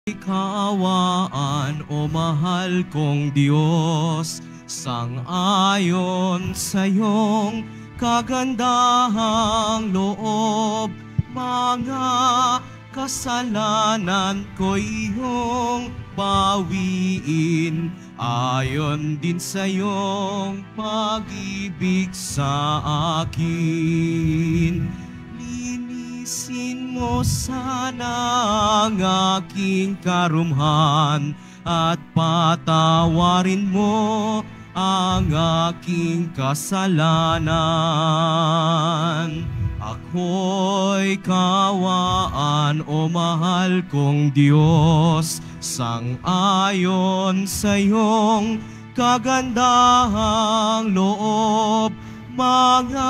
Kawaan, o mahal kong Diyos, sang-ayon sa iyong kagandahang loob. Mga kasalanan ko iyong bawiin, ayon din sa iyong pag-ibig sa akin. Linisin mo sana ang aking karumhan at patawarin mo ang aking kasalanan. Ako'y kawaan, o mahal kong Diyos, sang-ayon sa iyong kagandahang loob. Mga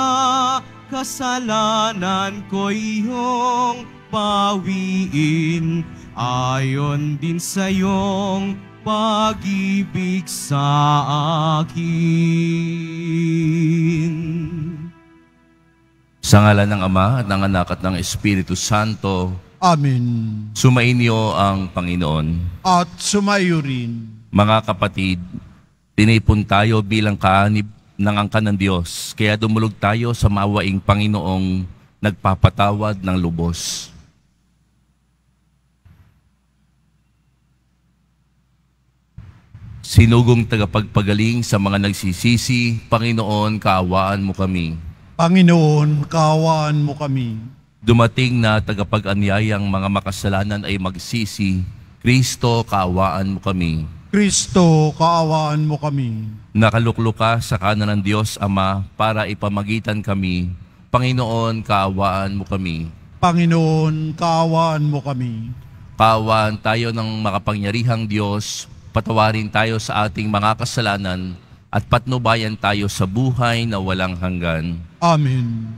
kasalanan ko iyong bawiin, ayon din sa iyong pag-ibig sa akin. Sa ngalan ng Ama at ng Anak at ng Espiritu Santo. Amen. Sumainyo ang Panginoon. At sumayo rin. Mga kapatid, tinipon tayo bilang kaanib ng angkan ng Diyos, kaya dumulog tayo sa mawaing Panginoong nagpapatawad ng lubos. Sinugong tagapagpagaling sa mga nagsisisi, Panginoon, kaawaan mo kami. Panginoon, kaawaan mo kami. Dumating na tagapag-anyayang mga makasalanan ay magsisi, Kristo, kaawaan mo kami. Kristo, kaawaan mo kami. Nakaluklok ka sa kanan ng Diyos Ama para ipamagitan kami. Panginoon, kaawaan mo kami. Panginoon, kaawaan mo kami. Kaawaan tayo ng makapangyarihang Diyos, patawarin tayo sa ating mga kasalanan at patnubayan tayo sa buhay na walang hanggan. Amen.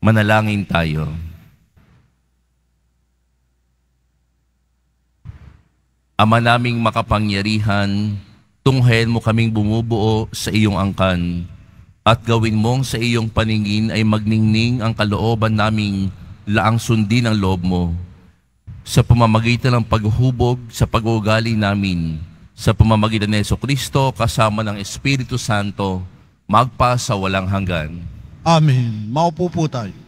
Manalangin tayo. Ama naming makapangyarihan, tunghayan mo kaming bumubuo sa iyong angkan at gawin mong sa iyong paningin ay magningning ang kalooban naming laang sundin ang loob mo. Sa pamamagitan ng paghubog sa pag-uugali namin, sa pamamagitan ni Jesucristo kasama ng Espiritu Santo, magpa sa walang hanggan. Amen. Maupo po tayo.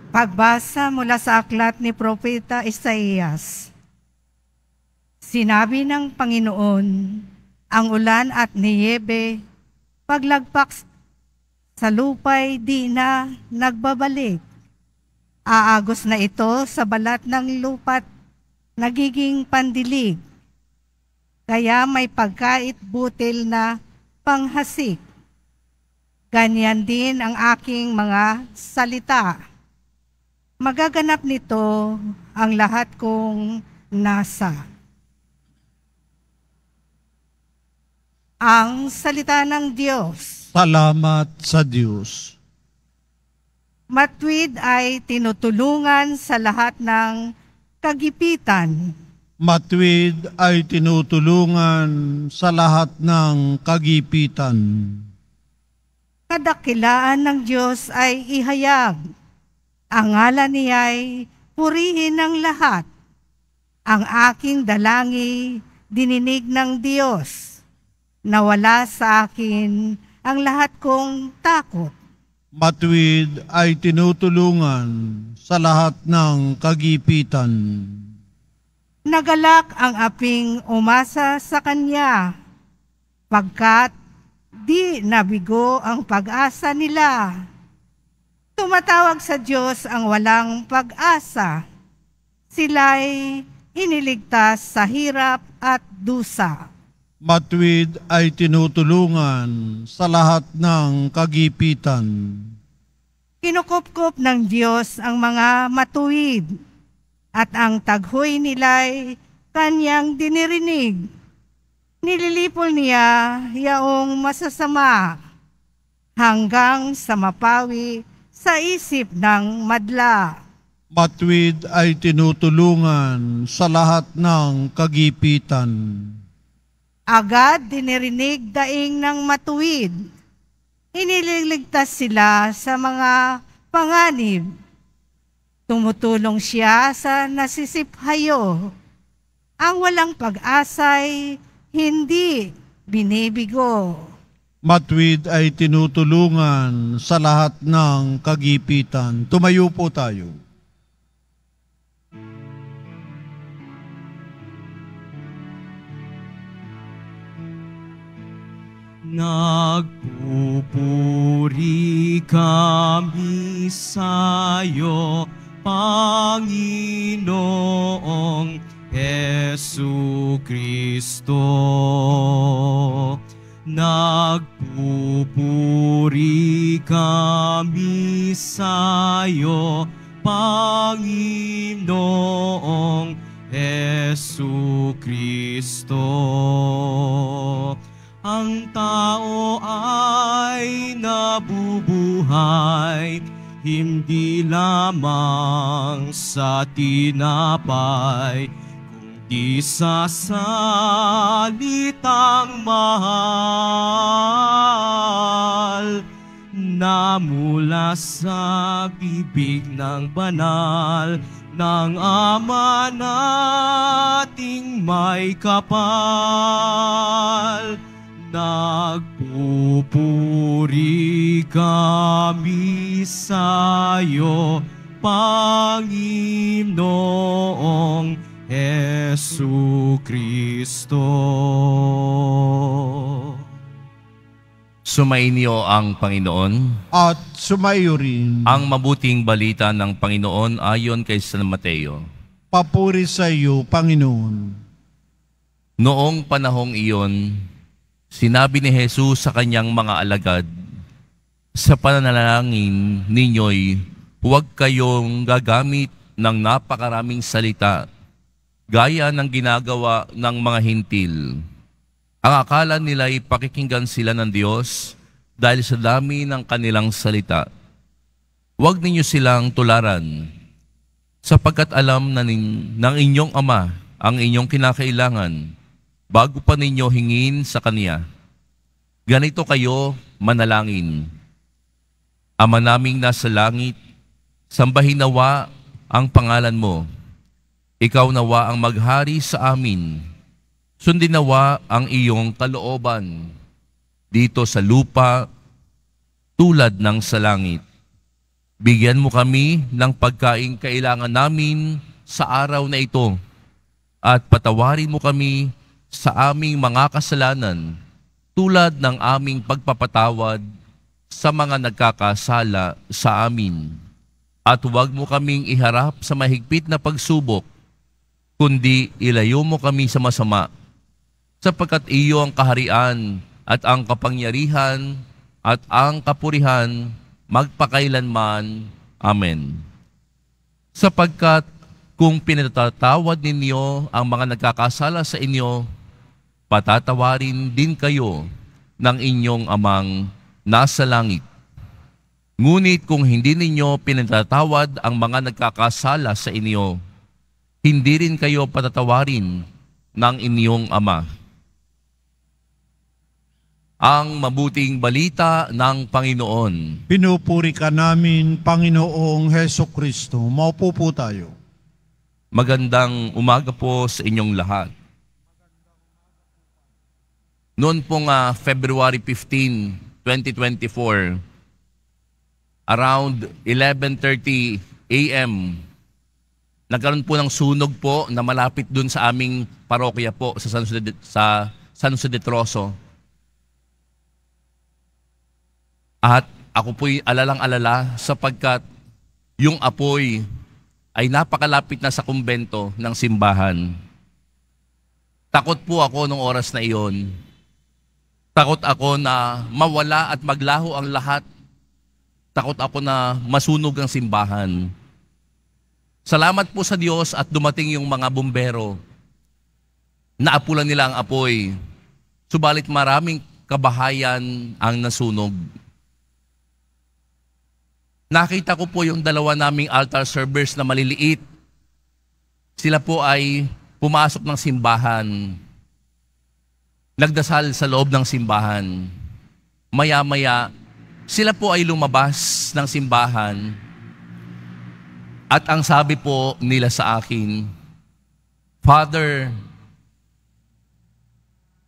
Pagbasa mula sa aklat ni Propeta Isaías. Sinabi ng Panginoon, ang ulan at niyebe, paglagpak sa lupay di na nagbabalik. Aagos na ito sa balat ng lupa't nagiging pandilig. Kaya may pagkait butil na panghasik. Ganyan din ang aking mga salita. Magaganap nito ang lahat kong nasa. Ang salita ng Diyos. Salamat sa Diyos. Matuwid ay tinutulungan sa lahat ng kagipitan. Matuwid ay tinutulungan sa lahat ng kagipitan. Kadakilaan ng Diyos ay ihayag. Ang ngalan niya'y purihin ng lahat. Ang aking dalangi dininig ng Diyos. Nawala sa akin ang lahat kong takot. Matuwid ay tinutulungan sa lahat ng kagipitan. Nagalak ang aping umasa sa Kanya, pagkat di nabigo ang pag-asa nila. Tumatawag sa Diyos ang walang pag-asa. Sila'y iniligtas sa hirap at dusa. Matuwid ay tinutulungan sa lahat ng kagipitan. Kinukupkup ng Diyos ang mga matuwid, at ang taghoy nila'y Kanyang dinirinig. Nililipol niya yaong masasama, hanggang sa mapawi sa isip ng madla. Matuwid ay tinutulungan sa lahat ng kagipitan. Agad dinirinig daing ng matuwid. Iniligtas sila sa mga Panganib, tumutulong siya sa nasisiphayo. Ang walang pag-asa'y hindi binibigo. Matuwid ay tinutulungan sa lahat ng kagipitan. Tumayo po tayo. Nagpupuri kami sa'yo, Panginoong Jesucristo. Nagpupuri kami sa'yo, Panginoong Jesucristo. Ang tao ay nabubuhay, hindi lamang sa tinapay, kundi sa salitang mahal na mula sa bibig ng banal ng Ama nating may kapal. Nagpupuri kami sa'yo, Panginoong Jesucristo. Sumainyo ang Panginoon. At sumayo rin. Ang mabuting balita ng Panginoon ayon kay San Mateo. Papuri sa iyo, Panginoon. Noong panahong iyon, sinabi ni Jesus sa kanyang mga alagad, sa pananalangin ninyo'y huwag kayong gagamit ng napakaraming salita, gaya ng ginagawa ng mga hintil. Ang akala nila'y pakikinggan sila ng Diyos dahil sa dami ng kanilang salita. Huwag ninyo silang tularan, sapagkat alam na ng inyong Ama ang inyong kinakailangan bago pa ninyo hingin sa Kanya. Ganito kayo manalangin. Ama naming nasa langit, sambahin nawa ang pangalan mo. Ikaw nawa ang maghari sa amin. Sundin nawa ang iyong kalooban dito sa lupa tulad ng sa langit. Bigyan mo kami ng pagkaing kailangan namin sa araw na ito at patawarin mo kami sa aming mga kasalanan tulad ng aming pagpapatawad sa mga nagkakasala sa amin. At huwag mo kaming iharap sa mahigpit na pagsubok, kundi ilayo mo kami sa masama, sapagkat iyo ang kaharian at ang kapangyarihan at ang kapurihan magpakailanman. Amen. Sapagkat kung pinatatawad ninyo ang mga nagkakasala sa inyo, patatawarin din kayo ng inyong Amang nasa langit. Ngunit kung hindi ninyo pinatatawad ang mga nagkakasala sa inyo, hindi rin kayo patatawarin ng inyong Ama. Ang mabuting balita ng Panginoon. Pinupuri ka namin, Panginoong Jesucristo. Maupo po tayo. Magandang umaga po sa inyong lahat. Noon pong February 15, 2024, around 11:30 a.m., nagkaroon po ng sunog po na malapit dun sa aming parokya po sa San Jose de Trozo. At ako po'y alalang-alala sapagkat yung apoy ay napakalapit na sa kumbento ng simbahan. Takot po ako nung oras na iyon. Takot ako na mawala at maglaho ang lahat. Takot ako na masunog ang simbahan. Salamat po sa Diyos at dumating yung mga bumbero. Naapulan nila ang apoy. Subalit maraming kabahayan ang nasunog. Nakita ko po yung dalawa naming altar servers na maliliit. Sila po ay pumasok ng simbahan. Nagdasal sa loob ng simbahan. Maya-maya, sila po ay lumabas ng simbahan at ang sabi po nila sa akin, Father,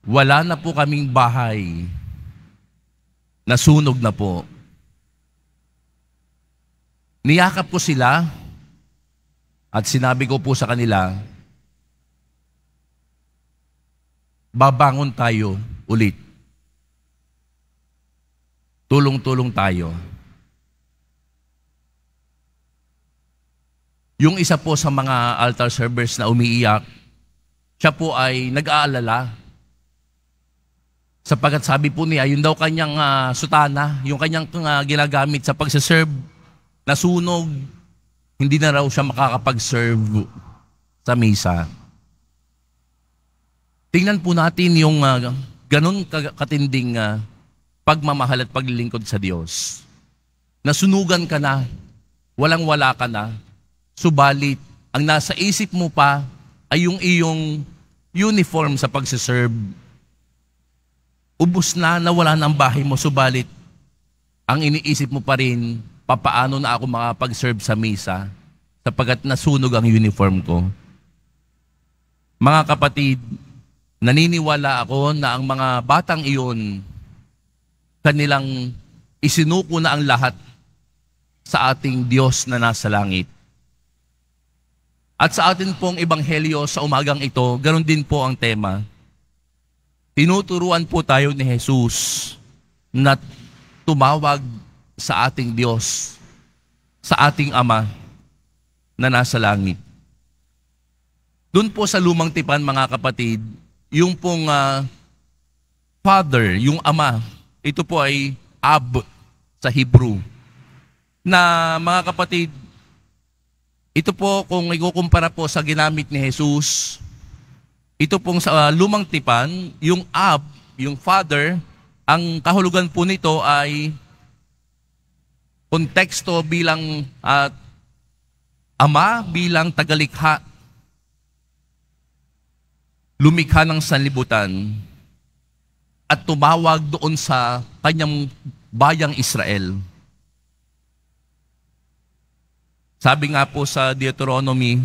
wala na po kaming bahay. Nasunog na po. Niyakap ko sila at sinabi ko po sa kanila, babangon tayo ulit. Tulong-tulong tayo. Yung isa po sa mga altar servers na umiiyak, siya po ay nag-aalala. Sapagkat sabi po niya, yun daw kanyang sutana, yung kanyang ginagamit sa pagsaserve, nasunog, hindi na raw siya makakapag-serve sa misa. Tingnan po natin yung ganun katinding pagmamahal at paglilingkod sa Diyos. Nasunugan ka na, walang-wala ka na, subalit ang nasa isip mo pa ay yung iyong uniform sa pagsaserve. Ubus na, nawala na ang bahay mo, subalit ang iniisip mo pa rin, papaano na ako makapag-serve sa misa sapagkat nasunog ang uniform ko. Mga kapatid, naniniwala ako na ang mga batang iyon, kanilang isinuko na ang lahat sa ating Diyos na nasa langit. At sa atin pong ebanghelyo sa umagang ito, ganoon din po ang tema. Tinuturuan po tayo ni Jesus na tumawag sa ating Diyos, sa ating Ama na nasa langit. Doon po sa lumang tipan, mga kapatid, yung pong Father, yung Ama, ito po ay Ab sa Hebrew. Na mga kapatid, ito po kung ikukumpara po sa ginamit ni Jesus, ito pong sa lumang tipan, yung Ab, yung Father, ang kahulugan po nito ay konteksto bilang Ama, bilang tagalikha, lumikha ng sanlibutan, at tumawag doon sa kanyang bayang Israel. Sabi nga po sa Deuteronomy,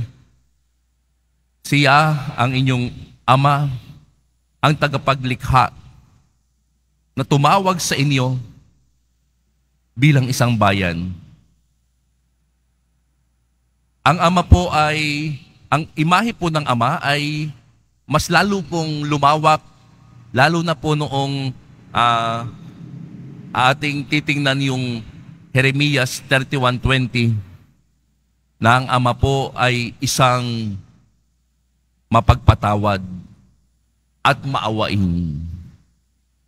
siya ang inyong Ama, ang tagapaglikha, na tumawag sa inyo bilang isang bayan. Ang Ama po ay, ang imahe po ng Ama ay mas lalo pong lumawak, lalo na po noong ating titingnan yung Jeremias 31:20, na ang Ama po ay isang mapagpatawad at maawain.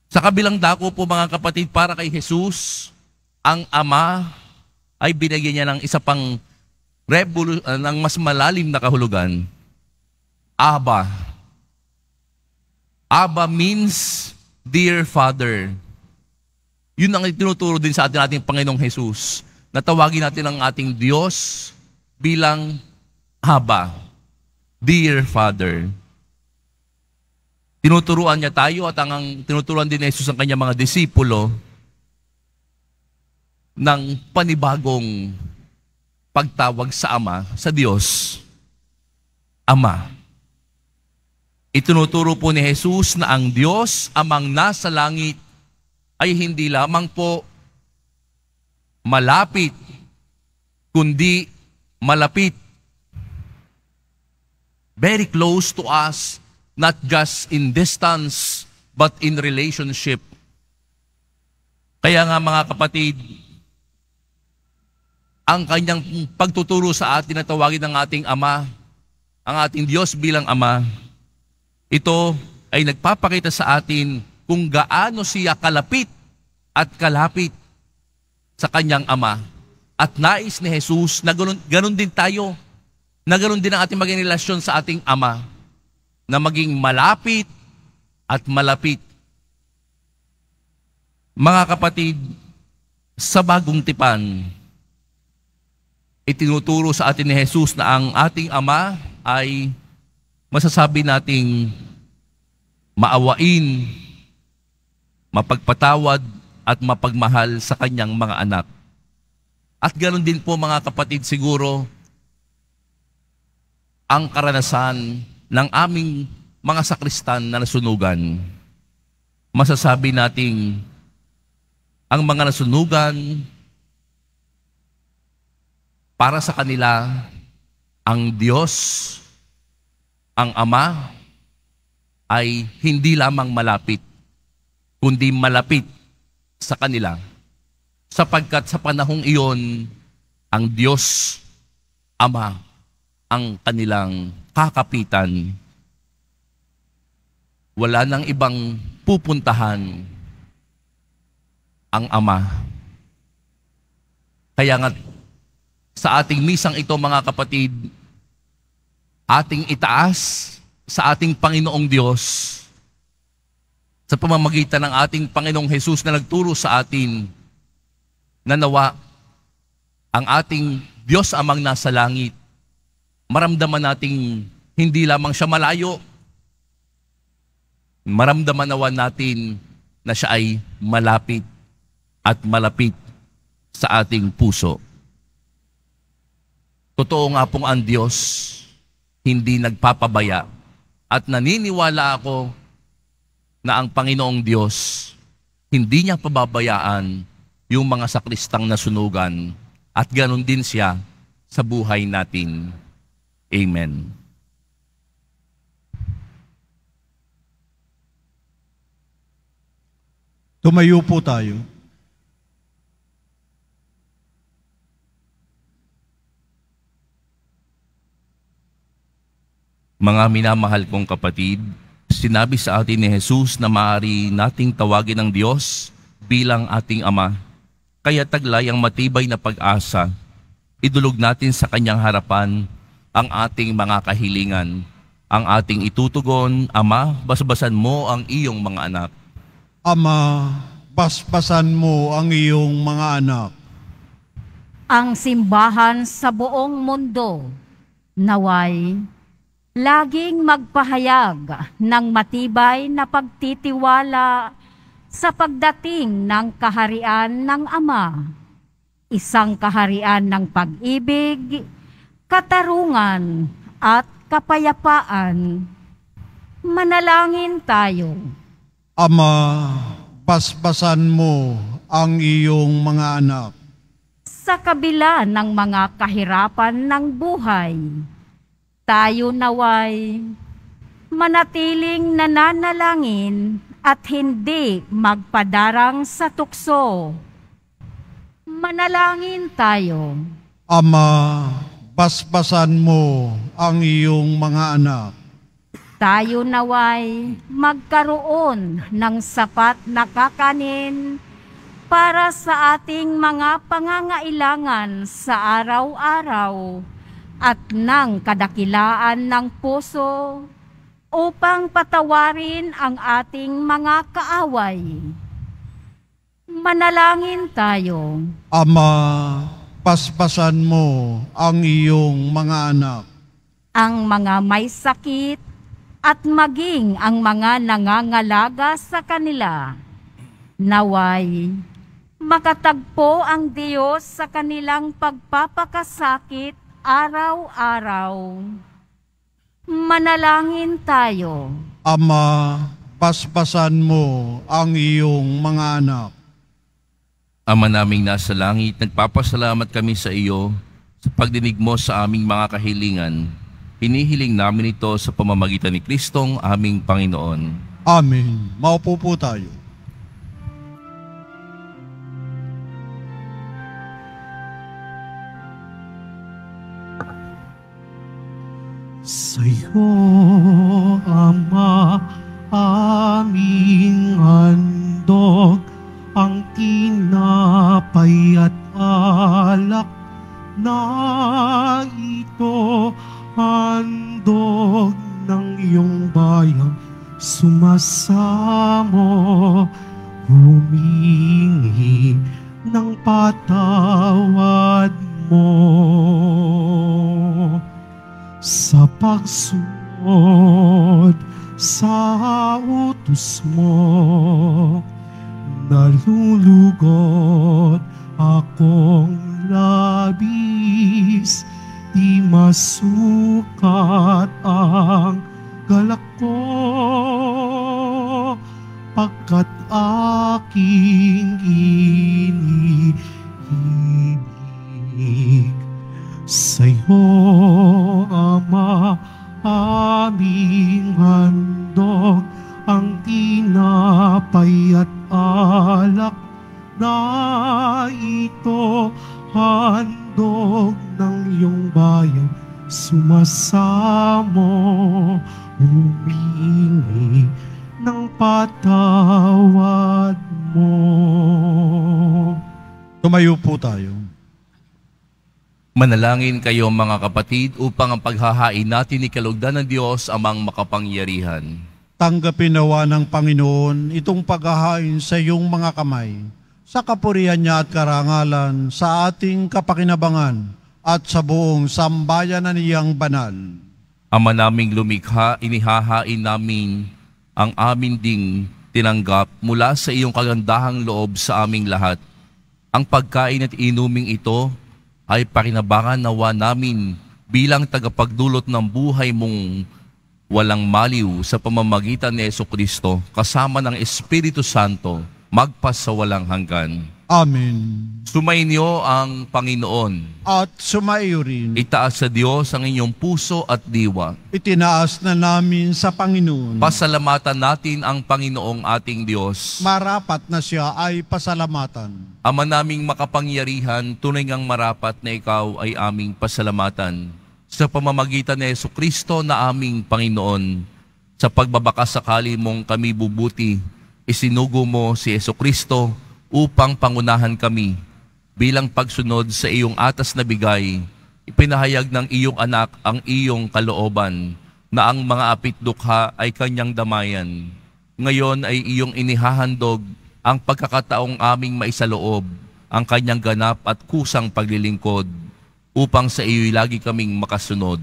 Sa kabilang dako po, mga kapatid, para kay Jesus, ang Ama ay binigyan niya ng isa pang ng mas malalim na kahulugan. Abba. Abba means dear Father. Yun ang itinuturo din sa ating Panginoong Jesus, na tawagin natin ang ating Diyos bilang Abba, dear Father. Tinuturuan niya tayo at ang tinuturuan din ni Jesus ang kanyang mga disipulo ng panibagong pagtawag sa Ama, sa Diyos, Ama. Itinuturo po ni Jesus na ang Diyos, Amang nasa langit, ay hindi lamang po malapit, kundi malapit. Very close to us, not just in distance, but in relationship. Kaya nga, mga kapatid, ang kanyang pagtuturo sa atin na tawagin ng ating Ama, ang ating Diyos bilang Ama, ito ay nagpapakita sa atin kung gaano siya kalapit at kalapit sa kanyang Ama. At nais ni Jesus na ganun din tayo, na ganun din ang ating maging relasyon sa ating Ama, na maging malapit at malapit. Mga kapatid, sa bagong tipan, itinuturo sa atin ni Jesus na ang ating Ama ay masasabi nating maawain, mapagpatawad at mapagmahal sa kanyang mga anak. At ganoon din po mga kapatid, siguro ang karanasan ng aming mga sakristan na nasunugan. Masasabi nating ang mga nasunugan, para sa kanila, ang Diyos, ang Ama, ay hindi lamang malapit, kundi malapit sa kanila. Sapagkat sa panahong iyon, ang Diyos, Ama, ang kanilang kakapitan. Wala nang ibang pupuntahan ang Ama. Kaya nga, sa ating misang ito mga kapatid, ating itaas sa ating Panginoong Diyos sa pamamagitan ng ating Panginoong Jesus na nagturo sa atin na nawa ang ating Diyos Amang nasa langit, maramdaman nating hindi lamang siya malayo, maramdaman nawa natin na siya ay malapit at malapit sa ating puso. Totoo nga pong ang Diyos hindi nagpapabaya at naniniwala ako na ang Panginoong Diyos hindi niya pababayaan yung mga sakristang nasunugan at ganon din siya sa buhay natin. Amen. Tumayo po tayo. Mga minamahal kong kapatid, sinabi sa atin ni Jesus na maaari nating tawagin ng Diyos bilang ating Ama. Kaya taglay ang matibay na pag-asa. Idulog natin sa Kanyang harapan ang ating mga kahilingan. Ang ating itutugon, Ama, basbasan mo ang iyong mga anak. Ama, basbasan mo ang iyong mga anak. Ang simbahan sa buong mundo, naway laging magpahayag ng matibay na pagtitiwala sa pagdating ng kaharian ng Ama. Isang kaharian ng pag-ibig, katarungan at kapayapaan. Manalangin tayo. Ama, basbasan mo ang iyong mga anak. Sa kabila ng mga kahirapan ng buhay, tayo naway manatiling nananalangin at hindi magpadarang sa tukso. Manalangin tayo. Ama, basbasan mo ang iyong mga anak. Tayo naway magkaroon ng sapat na kakanin para sa ating mga pangangailangan sa araw-araw at ng kadakilaan ng puso upang patawarin ang ating mga kaaway. Manalangin tayo. Ama, basbasan mo ang iyong mga anak. Ang mga may sakit at maging ang mga nangangalaga sa kanila. Naway, makatagpo ang Diyos sa kanilang pagpapakasakit araw-araw. Manalangin tayo. Ama, basbasan mo ang iyong mga anak. Ama naming nasa langit, nagpapasalamat kami sa iyo sa pagdinig mo sa aming mga kahilingan. Hinihiling namin ito sa pamamagitan ni Kristong aming Panginoon. Amen. Maupo po tayo. Sa'yo, Ama, aming handog, ang tinapay at alak na ito, handog ng iyong bayang sumasamo, humingi ng patawad mo. Sa pagsunod sa utos mo, nalulugot akong labis, di masukat ang galak ko, pagkat aking iniibig. Sa'yo, Ama, aming handog ang tinapay at alak na ito, handog ng iyong bayan, sumasamo, humingi ng patawad mo. Tumayo po tayo. Manalangin kayo mga kapatid upang ang paghahain natin ni kalugdan ng Diyos amang makapangyarihan. Tanggapin nawa ng Panginoon itong paghahain sa iyong mga kamay, sa kapurihan niya at karangalan, sa ating kapakinabangan at sa buong sambayan na niyang banal. Ama naming lumikha, inihahain namin ang amin ding tinanggap mula sa iyong kagandahang loob sa aming lahat. Ang pagkain at inuming ito ay pakinabangan nawa namin bilang tagapagdulot ng buhay mong walang maliw sa pamamagitan ni Jesucristo kasama ng Espiritu Santo magpasawalang hanggan. Amen. Sumainyo ang Panginoon. At sumaiyo rin. Itaas sa Diyos ang inyong puso at diwa. Itinaas na namin sa Panginoon. Pasalamatan natin ang Panginoong ating Diyos. Marapat na siya ay pasalamatan. Ama naming makapangyarihan, tunay ngang marapat na ikaw ay aming pasalamatan. Sa pamamagitan ni Jesucristo na aming Panginoon, sa pagbabakasakali mong kami bubuti, isinugo mo si Jesucristo upang pangunahan kami bilang pagsunod sa iyong atas na bigay. Ipinahayag ng iyong anak ang iyong kalooban na ang mga apitdukha ay kanyang damayan. Ngayon ay iyong inihahandog ang pagkakataong aming maisaloob ang kanyang ganap at kusang paglilingkod upang sa iyo'y lagi kaming makasunod.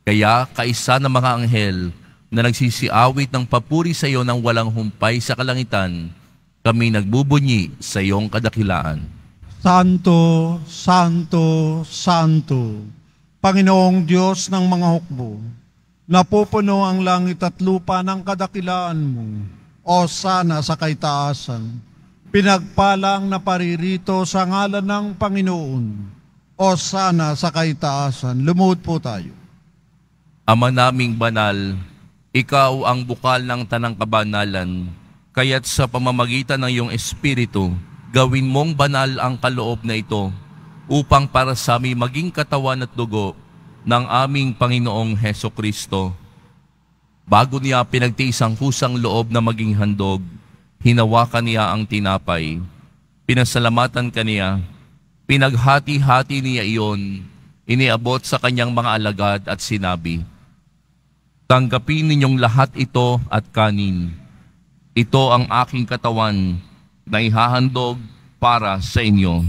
Kaya kaisa ng mga anghel na nagsisiawit ng papuri sa iyo ng walang humpay sa kalangitan, kami nagbubunyi sa iyong kadakilaan. Santo, Santo, Santo, Panginoong Diyos ng mga hukbo, napupuno ang langit at lupa ng kadakilaan mo. O sana sa kaitaasan, pinagpalang na paririto sa ngalan ng Panginoon. O sana sa kaitaasan, lumuhod po tayo. Ama naming banal, ikaw ang bukal ng tanang kabanalan, kaya't sa pamamagitan ng iyong Espiritu, gawin mong banal ang kaloob na ito upang para sa amin maging katawan at dugo ng aming Panginoong Hesukristo. Bago niya pinagtiis ang kusang loob na maging handog, hinawakan niya ang tinapay. Pinasalamatan kaniya, pinaghati-hati niya iyon, iniabot sa kanyang mga alagad at sinabi, "Tanggapin ninyong lahat ito at kanin. Ito ang aking katawan na ihahandog para sa inyo."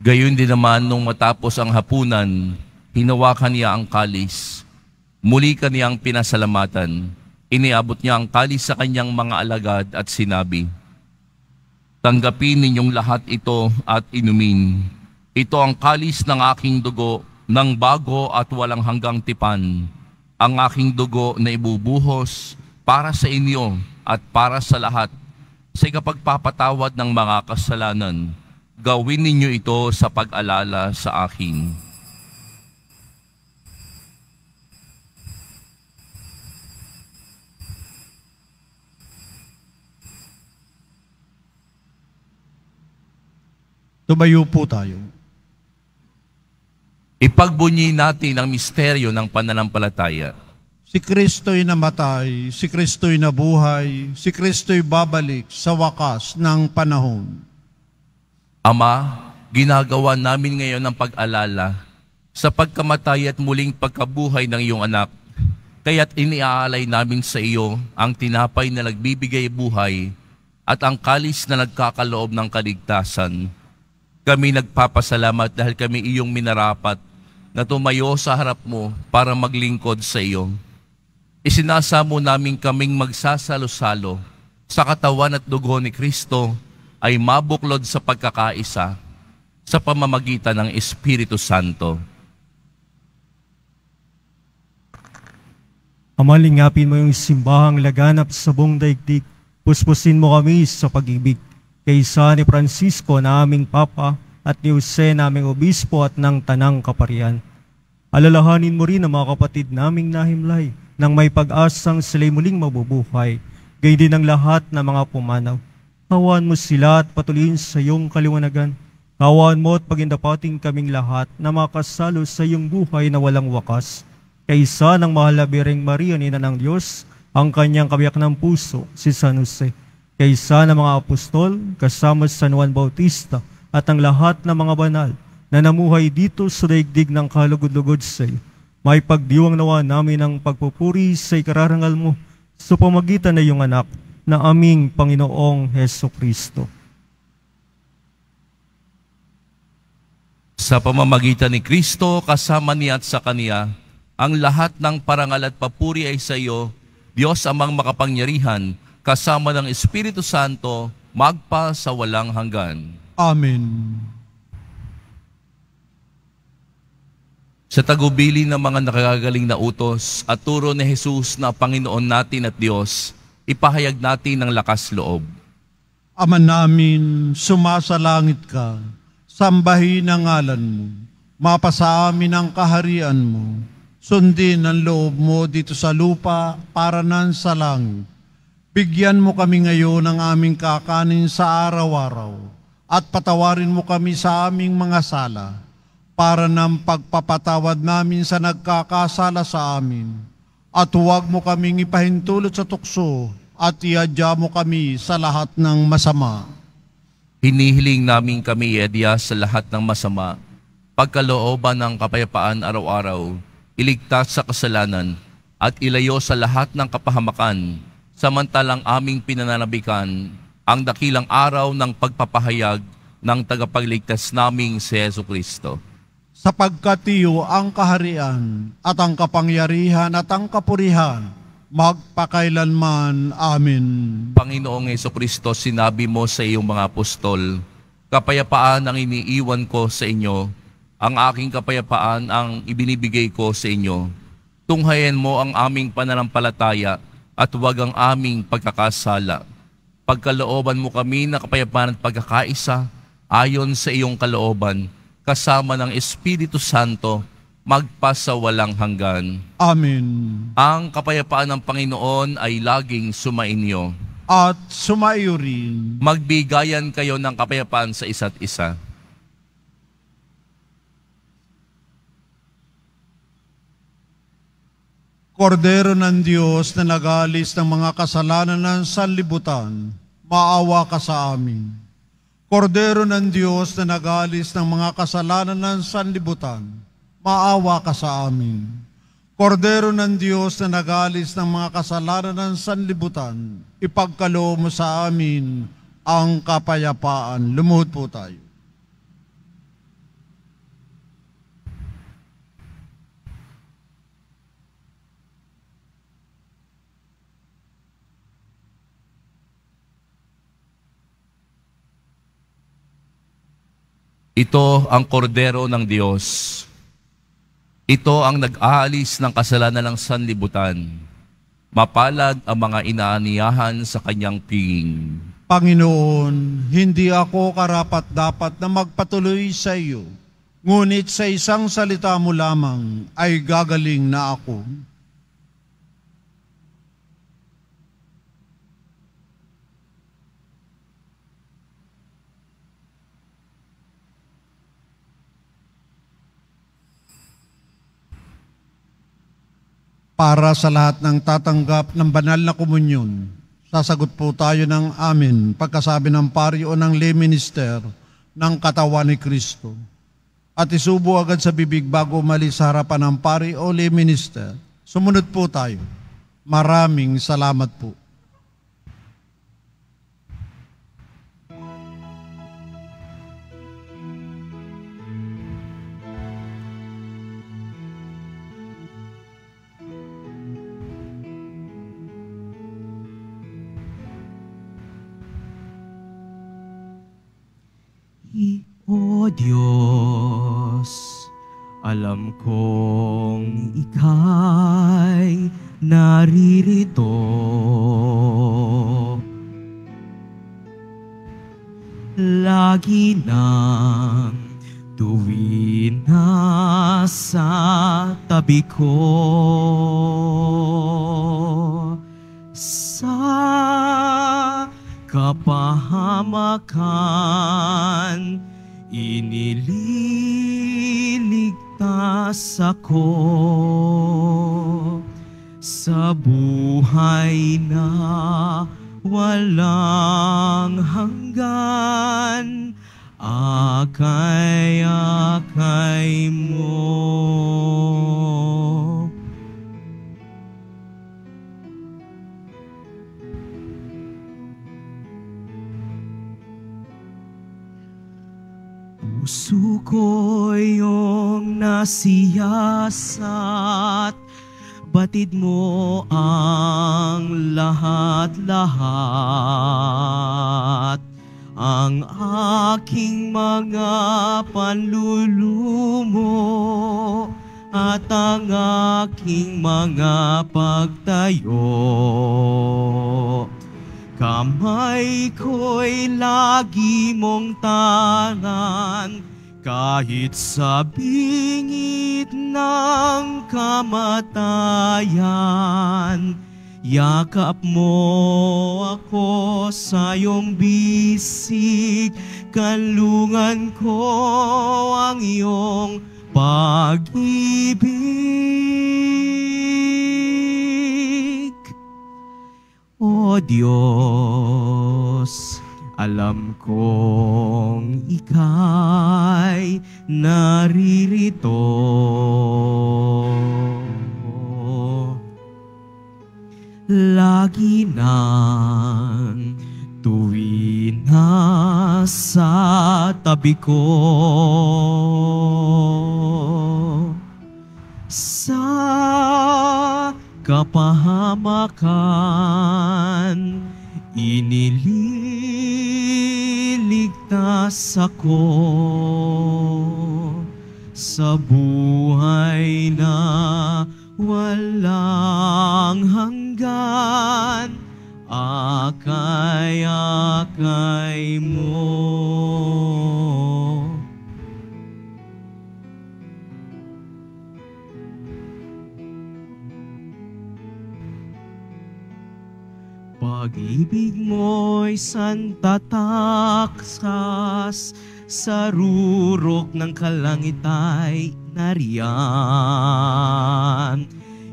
Gayon din naman nung matapos ang hapunan, hinawakan niya ang kalis. Muli kaniyang pinasalamatan. Iniabot niya ang kalis sa kanyang mga alagad at sinabi, "Tanggapin ninyong lahat ito at inumin. Ito ang kalis ng aking dugo ng bago at walang hanggang tipan. Ang aking dugo na ibubuhos para sa inyo at para sa lahat sa ikapagpapatawad ng mga kasalanan. Gawin ninyo ito sa pag-alala sa akin." Tumayo po tayo. Ipagbunyi natin ang misteryo ng pananampalataya. Si Kristo'y namatay, si Kristo'y nabuhay, si Kristo'y babalik sa wakas ng panahon. Ama, ginagawa namin ngayon ang pag-alala sa pagkamatay at muling pagkabuhay ng iyong anak. Kaya't iniaalay namin sa iyo ang tinapay na nagbibigay buhay at ang kalis na nagkakaloob ng kaligtasan. Kami nagpapasalamat dahil kami iyong minarapat na tumayo sa harap mo para maglingkod sa iyo. Isinasamo namin kaming magsasalo-salo sa katawan at dugo ni Kristo ay mabuklod sa pagkakaisa sa pamamagitan ng Espiritu Santo. Ama, lingapin mo yung simbahang laganap sa buong daigdig. Puspusin mo kami sa pag-ibig. Kaysa ni Francisco na aming Papa at ni Jose na aming Obispo at ng Tanang Kaparian. Alalahanin mo rin ang mga kapatid naming nahimlay nang may pag-asang sila'y muling mabubuhay. Gayon din ang lahat na mga pumanaw. Kawaan mo sila at patuloyin sa iyong kaliwanagan. Kawaan mo at pagindapating kaming lahat na makasalo sa iyong buhay na walang wakas. Kaysa ng mahal na Birheng Maria, Ina ng Diyos, ang kanyang kabiyak ng puso, si San Jose. Kaysa ng mga apostol, kasama si San Juan Bautista, at ang lahat ng mga banal na namuhay dito sa daigdig ng kalugod-lugod sa iyo. May pagdiwang nawa namin ang pagpupuri sa ikararangal mo sa pamagitan na iyong anak na aming Panginoong Heso Kristo. Sa pamamagitan ni Kristo, kasama niya at sa Kaniya, ang lahat ng parangal at papuri ay sa iyo, Diyos amang makapangyarihan, kasama ng Espiritu Santo, magpa sa walang hanggan. Amen. Sa tagubili ng mga nakagagaling na utos at turo ni Jesus na Panginoon natin at Diyos, ipahayag natin ang lakas loob. Ama namin, sumasalangit ka, sambahin ang ngalan mo, mapasa amin ang kaharian mo, sundin ang loob mo dito sa lupa para nan sa langit. Bigyan mo kami ngayon ng aming kakanin sa araw-araw at patawarin mo kami sa aming mga sala para ng pagpapatawad namin sa nagkakasala sa amin. At huwag mo kaming ipahintulot sa tukso at iadya mo kami sa lahat ng masama. Hinihiling namin kami iadya sa lahat ng masama, pagkalooban ng kapayapaan araw-araw, iligtas sa kasalanan at ilayo sa lahat ng kapahamakan, samantalang aming pinananabikan ang dakilang araw ng pagpapahayag ng tagapagligtas naming si Jesu Kristo. Sapagkat iyo ang kaharian at ang kapangyarihan at ang kapurihan, magpakailanman. Amen. Panginoong Jesu Kristo, sinabi mo sa iyong mga apostol, kapayapaan ang iniiwan ko sa inyo, ang aking kapayapaan ang ibinibigay ko sa inyo. Tunghayan mo ang aming pananampalataya at huwag ang aming pagkakasala. Pagkalooban mo kami na kapayapaan at pagkakaisa ayon sa iyong kalooban, kasama ng Espiritu Santo, magpa sa walang hanggan. Amen. Ang kapayapaan ng Panginoon ay laging sumainyo. At sumaiyo rin. Magbigayan kayo ng kapayapaan sa isa't isa. Kordero ng Diyos na nag-aalis ng mga kasalanan ng sanlibutan, maawa ka sa amin. Kordero ng Diyos na nag-aalis ng mga kasalanan ng sanlibutan, maawa ka sa amin. Kordero ng Diyos na nag-aalis ng mga kasalanan ng sanlibutan, ipagkaloob mo sa amin ang kapayapaan. Lumuhod po tayo. Ito ang kordero ng Diyos. Ito ang nag-aalis ng kasalanan ng sanlibutan. Mapalad ang mga inaaniyahan sa kanyang pinging. Panginoon, hindi ako karapat-dapat na magpatuloy sa iyo, ngunit sa isang salita mo lamang ay gagaling na ako. Para sa lahat ng tatanggap ng banal na komunyon, sasagot po tayo ng amen pagkasabi ng pari o ng lay minister ng katawan ni Kristo. At isubo agad sa bibig bago umalis sa harapan ng pari o lay minister. Sumunod po tayo. Maraming salamat po. O Diyos, alam kong ika'y naririto. Lagi nang tuwin na sa tabi ko. Sa kapahamakan, inililigtas ako. Sa buhay na walang hanggan, akay-akay mo. Puso ko iyong nasiyasat, batid mo ang lahat-lahat. Ang aking mga panlulumo at ang aking mga pagtayo. Kamay ko'y lagi mong tanan, kahit sa bingit ng kamatayan. Yakap mo ako sa iyong bisig, kanlungan ko ang iyong pag-ibig. O Diyos, alam kong ika'y naririto. Lagi nang tuwin na sa tabi ko. Sa kapahamakan, inililigtas ako. Sa buhay na walang hanggan, akay-akay mo. Pag-ibig mo'y santataksas, sa rurok ng kalangitay nariyan.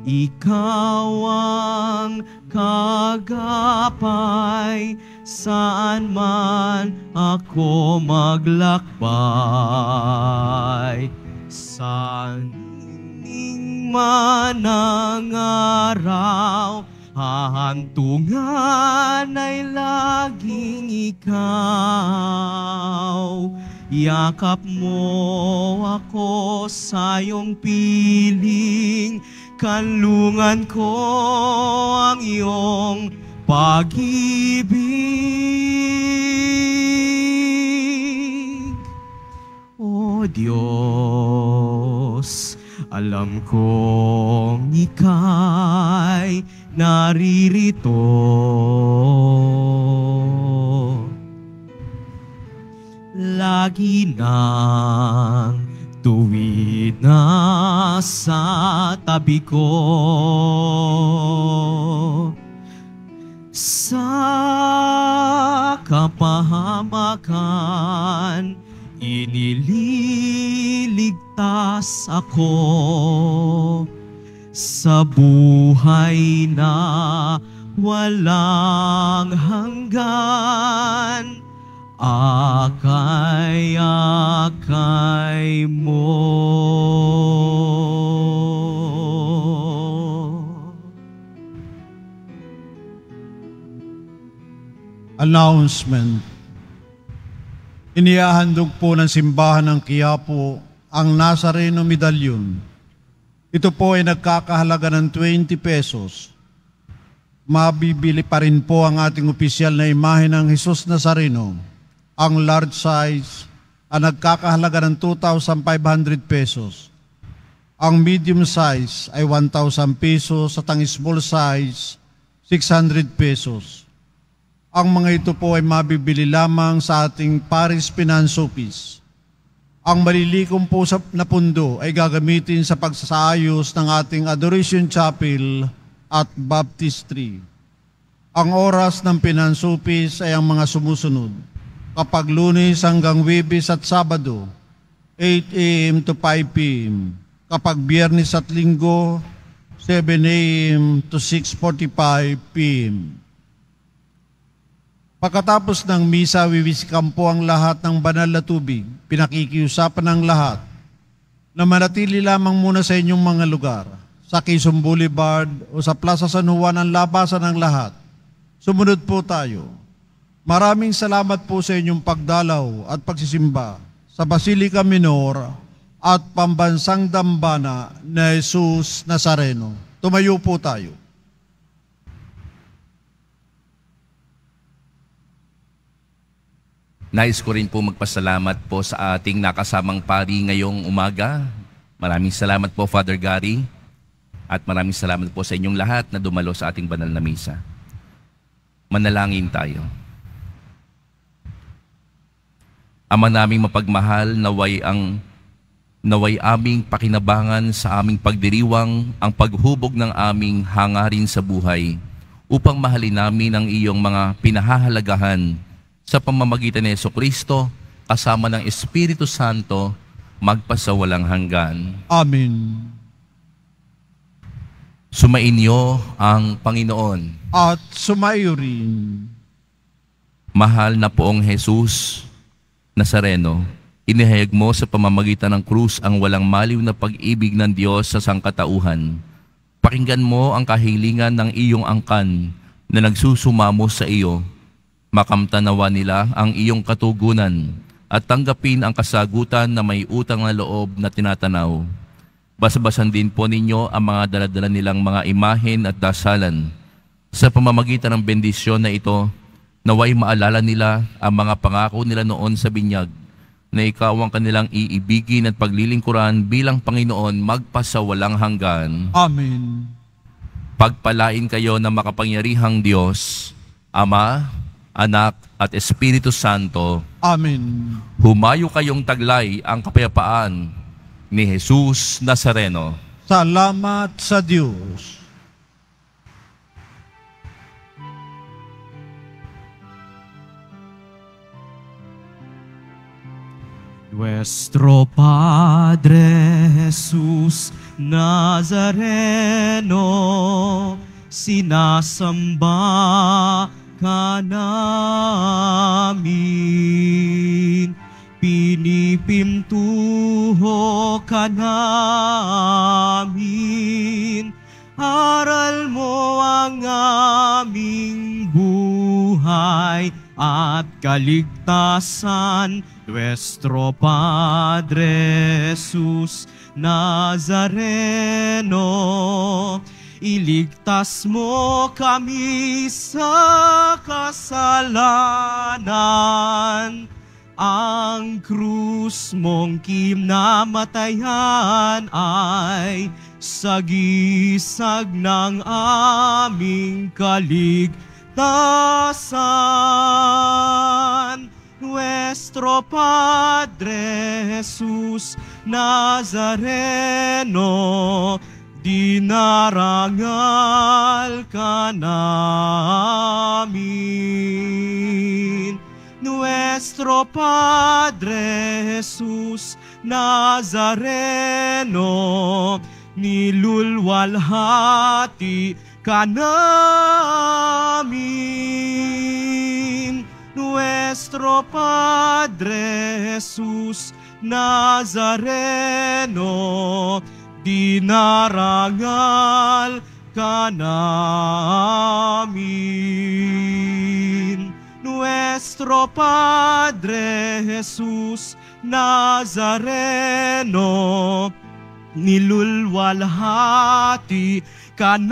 Ikaw ang kagapay, saan man ako maglakbay. Sa ningning man ng araw, hahantungan ay laging ikaw. Yakap mo ako sa iyong piling, kanlungan ko ang iyong pag-ibig. O Diyos, alam kong ika'y naririto. Lagi nang tuwid na sa tabi ko. Sa kapahamakan, inililigtas ako. Sa buhay na walang hanggan, akay-akay mo. Announcement. Inihahandog po ng simbahan ng Quiapo ang Nazareno Medallion. Ito po ay nagkakahalaga ng 20 pesos. Mabibili pa rin po ang ating opisyal na imahe ng Jesus Nazareno, ang large size ang nagkakahalaga ng 2,500 pesos. Ang medium size ay 1,000 pesos at ang small size 600 pesos. Ang mga ito po ay mabibili lamang sa ating Paris Finance Office. Ang malilikom po na pundo ay gagamitin sa pagsasaayos ng ating Adoration Chapel at Baptistry. Ang oras ng Finance Office ay ang mga sumusunod. Kapag Lunes hanggang Huwebes at Sabado, 8 a.m. to 5 p.m. Kapag Biyernes at Linggo, 7 a.m. to 6:45 p.m. Pagkatapos ng misa, wiwisikan po ang lahat ng banal na tubig. Pinakikiusapan ng lahat na manatili lamang muna sa inyong mga lugar, sa Quezon Boulevard o sa Plaza San Juan ang labasan ng lahat. Sumunod po tayo. Maraming salamat po sa inyong pagdalaw at pagsisimba sa Basilica Minor at Pambansang Dambana na Jesus Nazareno. Tumayo po tayo. Nais ko rin po magpasalamat po sa ating nakasamang pari ngayong umaga. Maraming salamat po, Father Gary. At maraming salamat po sa inyong lahat na dumalo sa ating banal na misa. Manalangin tayo. Ama naming mapagmahal, naway aming pakinabangan sa aming pagdiriwang ang paghubog ng aming hangarin sa buhay upang mahalin namin ang iyong mga pinahahalagahan sa pamamagitan ni Jesucristo kasama ng Espiritu Santo magpasawalang hanggan. Amen. Sumainyo ang Panginoon. At sumayo rin. Mahal na poong Jesus Nazareno, inihayag mo sa pamamagitan ng krus ang walang maliw na pag-ibig ng Diyos sa sangkatauhan. Pakinggan mo ang kahilingan ng iyong angkan na nagsusumamo sa iyo. Makamtanawa nila ang iyong katugunan at tanggapin ang kasagutan na may utang na loob na tinatanaw. Basabasan din po ninyo ang mga daladala nilang mga imahen at dasalan. Sa pamamagitan ng bendisyon na ito, naway maalala nila ang mga pangako nila noon sa binyag na ikaw ang kanilang iibigin at paglilingkuran bilang Panginoon magpasawalang hanggan. Amen. Pagpalain kayo ng makapangyarihang Diyos, Ama, Anak at Espiritu Santo. Amen. Humayo kayong taglay ang kapayapaan ni Jesus Nazareno. Salamat sa Diyos. Nuestro Padre Jesus Nazareno, sinasamba ka namin, pinipintuho ka namin, aral mo ang aming buhay at kaligtasan. Nuestro Padre Jesus Nazareno, iligtas mo kami sa kasalanan. Ang krus mong kinamatayan ay sagisag ng aming kaligtasan. Nuestro Padre Jesus Nazareno, dinarangal ka namin. Nuestro Padre Jesus Nazareno, nilulwalhati ka namin. Nuestro Padre Jesus Nazareno, dinarangal ka namin. Nuestro Padre Jesus Nazareno, nilulwalhati ka namin.